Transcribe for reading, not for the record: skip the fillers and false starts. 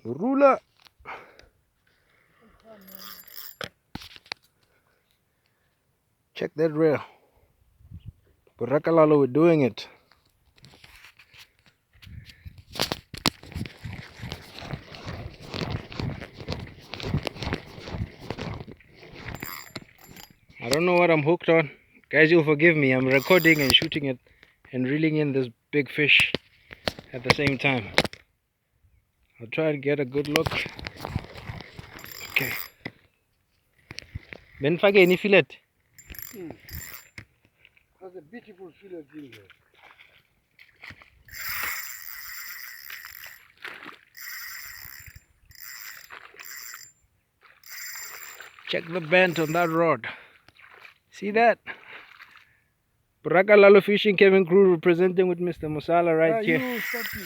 Ruler. Check that rail. Borakalalo, we're doing it. I don't know what I'm hooked on. Guys, you'll forgive me. I'm recording and shooting it and reeling in this big fish at the same time. I'll try and get a good look. Okay. Benfake any fillet? That's a beautiful fillet in here. Check the bend on that rod. See that? Borakalalo Fishing Cabin crew representing with Mr. Musala right here. You stop me.